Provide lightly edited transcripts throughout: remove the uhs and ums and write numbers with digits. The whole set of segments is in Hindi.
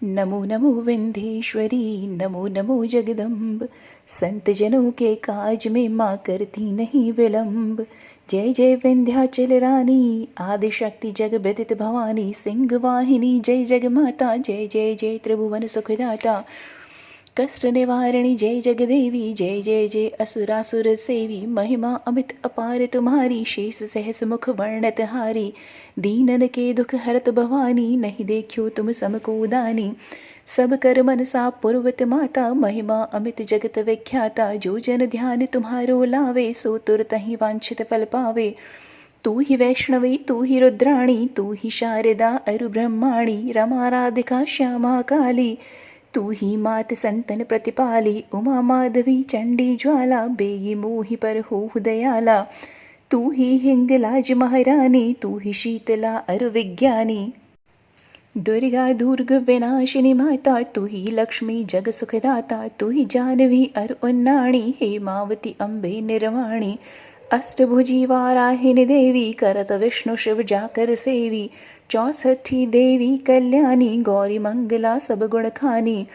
नमो नमो विंध्येश्वरी, नमो नमो जगदम्ब। संत जनों के काज में माँ करती नहीं विलम्ब। जय जय विंध्याचल रानी, आदिशक्ति जग व्यतीत भवानी। सिंह वाहिनी जय जग माता, जय जय जय त्रिभुवन सुखदाता। कष्ट निवारणी जय जगदेवी, जय जय जय असुरासुर सेवी। महिमा अमित अपार तुम्हारी, शेष सहस मुख वर्णत हारी। दीनन के दुख हरत भवानी, नहीं देखियो तुम समको दानी। सब कर मनसा पूर्वत माता, महिमा अमित जगत विख्याता। जो जन ध्यान तुम्हारो लावे, सो तुरत ही वांछित फल पावे। तू ही वैष्णवी तू ही रुद्राणी, तू ही शारदा अरु ब्रह्माणी। रमा राधिका श्यामा काली, तू ही मात संतन प्रतिपाली। उमा माधवी चंडी ज्वाला, बेई मोहि पर हो दयाला। तू ही हिंगलाज महारानी, तू ही शीतला अरु विज्ञानी। दुर्गा दुर्ग विनाशिनी माता, तू ही लक्ष्मी जग सुखदाता। तू ही जानवी अरु उन्नाणी, हेमावती अम्बे निर्वाणी। अष्टभुजी वाराहिनी देवी, करत विष्णु शिव जाकर सेवी। चौसठी देवी कल्याणी, गौरी मंगला सब गुण खानी।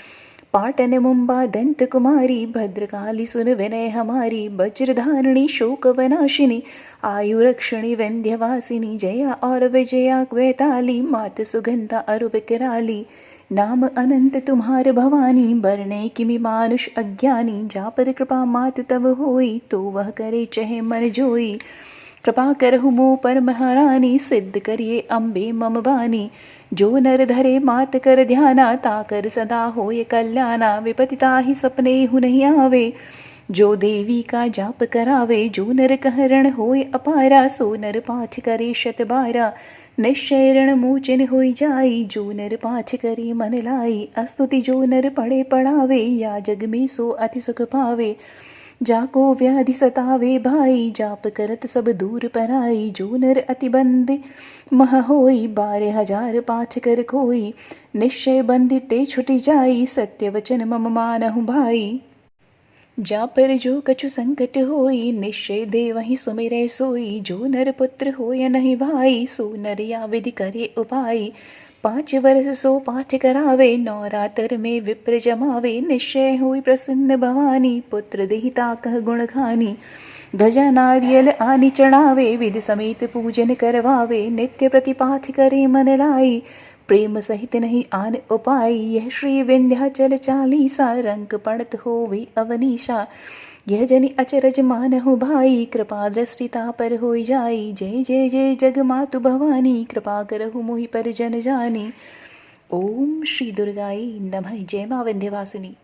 पाटन मुंबा दंत कुमारी, भद्रकाली सुन विनय हमारी। वज्रधारिणी शोक विनाशिनी, आयु रक्षिणी विंध्यवासिनी। जया और विजया वैताली, मात सुगंधा अरु विकराली। नाम अनंत तुम्हार भवानी, बरने किमि मानुष अज्ञानी। जा पर कृपा मात तब होई, तो वह करे चहे मन जोई। कृपा करहु मो पर महारानी, सिद्ध करिए अम्बे मम बानी। जो नर धरे मात कर ध्याना, ताकर सदा होय कल्याणा। विपति ताहि सपने हु नहीं आवे, जो देवी का जाप करावे। जो नर कहरण होय अपारा, सो नर पाठ करे शत बारा। निश्चय ऋण मोचन होई जाई, जो नर पाठ करे मन लाई। अस्तुति जो नर पढ़े पढ़ावे, या जग में सो अति सुख पावे। जाको व्याधि सतावे भाई, जाप करत सब दूर पराई। जो नर अति बंदे मह होई, 12,000 पाठ कर कोई। निश्चय बंदिते छुटि जाई, सत्य वचन मम मानहु भाई। जा पर जो कछु संकट होई, निश्चय दे वही सुमिरै सोई। जो नर पुत्र होय नहीं भाई, सो नर या विधि करे उपाय। 5 वर्ष सो पाठ करावे, नवरात्र में विप्र जमावे। निश्चय हुई प्रसन्न भवानी, पुत्र देहिता कह गुण खानी। ध्वजा नारियल आनि चढ़ावे, विधि समेत पूजन करवावे। नित्य प्रति पाठ करे मन लाई, प्रेम सहित नहीं आन उपाय। यह श्री विंध्याचल चालीसा, रंक पढ़त होवे अवनीशा। यह जनि अचरज मानहु भाई, कृपा दृष्टिता पर होई जाई। जय जय जय जग मातु भवानी, कृपा करहु मोहि पर जन जानी। ओम श्री दुर्गाई नमः। जय मां विंध्यवासिनी।